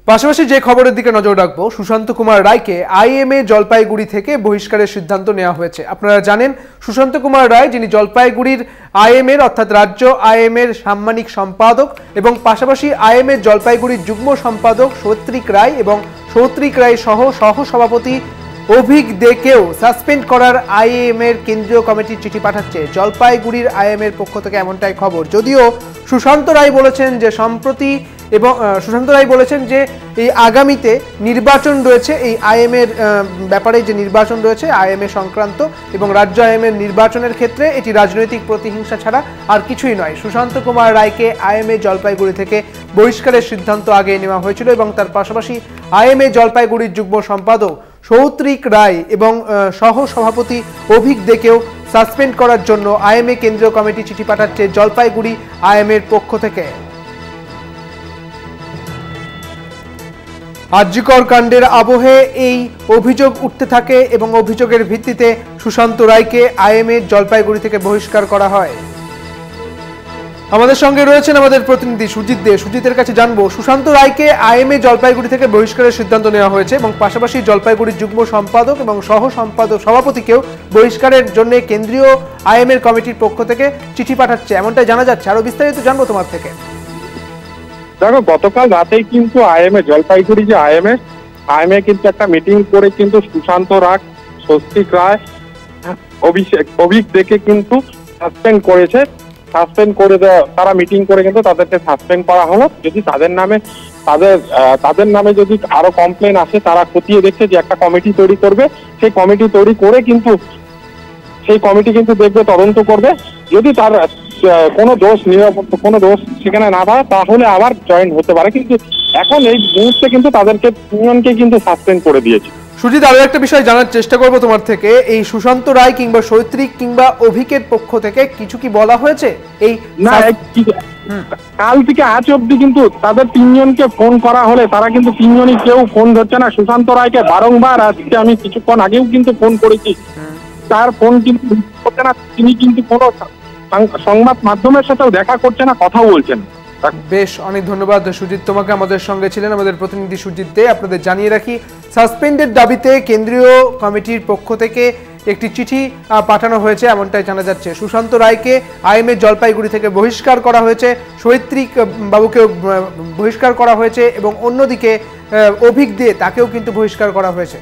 পাশাপাশি যে খবরের দিকে নজর রাখবো, সুশান্ত কুমার রায়কে আইএমএ জলপাইগুড়ি থেকে বহিষ্কারের সিদ্ধান্ত নেওয়া হয়েছে। আপনারা জানেন সুশান্ত কুমার রায়, যিনি জলপাইগুড়ির আইএমএর অর্থাৎ রাজ্য আইএমএর সাম্মানিক সম্পাদক এবং পাশাপাশি আইএমএ জলপাইগুড়ির যুগ্ম সম্পাদক সৌত্রিক রায় এবং সৌত্রিক রায় সহ সহসভাপতি অভিক দেকেও সাসপেন্ড করার আইএমএর কেন্দ্রীয় কমিটির চিঠি পাঠাচ্ছে জলপাইগুড়ির আইএমএর পক্ষ থেকে, এমনটাই খবর। যদিও সুশান্ত রায় বলেছেন যে সম্প্রতি এবং সুশান্ত রায় বলেছেন যে এই আগামীতে নির্বাচন রয়েছে, এই আইএমএর ব্যাপারে যে নির্বাচন রয়েছে আইএমএ সংক্রান্ত এবং রাজ্য আইএমএর নির্বাচনের ক্ষেত্রে এটি রাজনৈতিক প্রতিহিংসা ছাড়া আর কিছুই নয়। সুশান্ত কুমার রায়কে আইএমএ জলপাইগুড়ি থেকে বহিষ্কারের সিদ্ধান্ত আগে নেওয়া হয়েছিল এবং তার পাশাপাশি আইএমএ জলপাইগুড়ির যুগ্ম সম্পাদক সৌত্রিক রায় এবং সহ সভাপতি অভিক দেকেও সাসপেন্ড করার জন্য আইএমএ কেন্দ্রীয় কমিটি চিঠি পাঠাচ্ছে জলপাইগুড়ি আইএমএর পক্ষ থেকে। আরজিকর কাণ্ডের আবহে এই অভিযোগ উঠতে থাকে এবং অভিযোগের ভিত্তিতে সুশান্ত রায়কে আইএমএ জলপাইগুড়ি থেকে বহিষ্কার করা হয়। আমাদের সঙ্গে রয়েছেন আমাদের প্রতিনিধি সুজিত দে। সুজিতের কাছে জানবো, সুশান্ত রায়কে আইএমএ জলপাইগুড়ি থেকে বহিষ্কারের সিদ্ধান্ত নেওয়া হয়েছে এবং পাশাপাশি জলপাইগুড়ির যুগ্ম সম্পাদক এবং সহ সম্পাদক সভাপতিকেও বহিষ্কারের জন্য কেন্দ্রীয় আইএমএর কমিটির পক্ষ থেকে চিঠি পাঠাচ্ছে, এমনটাই জানা যাচ্ছে। আরো বিস্তারিত জানবো তোমার থেকে। দেখো, গতকাল রাতেই কিন্তু আইএমএ জলপাইগুড়ি যে আইএমএ কিন্তু একটা মিটিং করে কিন্তু সুশান্ত রায়, স্বস্তিক রায়, অভিক দেখে কিন্তু সাসপেন্ড করেছে। সাসপেন্ড করে তারা মিটিং করে কিন্তু তাদেরকে সাসপেন্ড করা হলো। যদি তাদের নামে যদি আরো কমপ্লেন আসে, তারা খতিয়ে দেখছে যে একটা কমিটি তৈরি করবে। সেই কমিটি তৈরি করে কিন্তু সেই কমিটি কিন্তু দেখবে, তদন্ত করবে। যদি তার কোনো দোষ সেখানে না পায় তাহলে আবার জয়েন হতে পারে, কিন্তু এখন এই মুহূর্তে কিন্তু তাদেরকে তিনজনকে কিন্তু সাসপেন্ড করে দিয়েছে। সুজিত, আরো একটা বিষয় জানার চেষ্টা করবো তোমার থেকে, এই সুশান্ত রায় কিংবা সৌত্রিক কিংবা অভিকের পক্ষ থেকে কিছু কি বলা হয়েছে? এই না, কাল থেকে আজ অব্দি কিন্তু তাদের তিনজনকে ফোন করা হলে তারা কিন্তু তিনজনই কেউ ফোন ধরছে না। সুশান্ত রায়কে বারংবার, আজকে আমি কিছুক্ষণ আগেও কিন্তু ফোন করেছি, তার ফোন কিন্তু হচ্ছে না। তিনি কিন্তু কোনো সংবাদ মাধ্যমের সাথেও দেখা করছে না, কথাও বলছেন। বেশ, অনেক ধন্যবাদ সুজিত তোমাকে। আমাদের সঙ্গে ছিলেন আমাদের প্রতিনিধি সুজিত দে। আপনাদের জানিয়ে রাখি, সাসপেন্ডের দাবিতে কেন্দ্রীয় কমিটির পক্ষ থেকে একটি চিঠি পাঠানো হয়েছে, এমনটাই জানা যাচ্ছে। সুশান্ত রায়কে আইএমএ জলপাইগুড়ি থেকে বহিষ্কার করা হয়েছে, সৌত্রিক বাবুকেও বহিষ্কার করা হয়েছে এবং অন্যদিকে অভিক দে, তাকেও কিন্তু বহিষ্কার করা হয়েছে।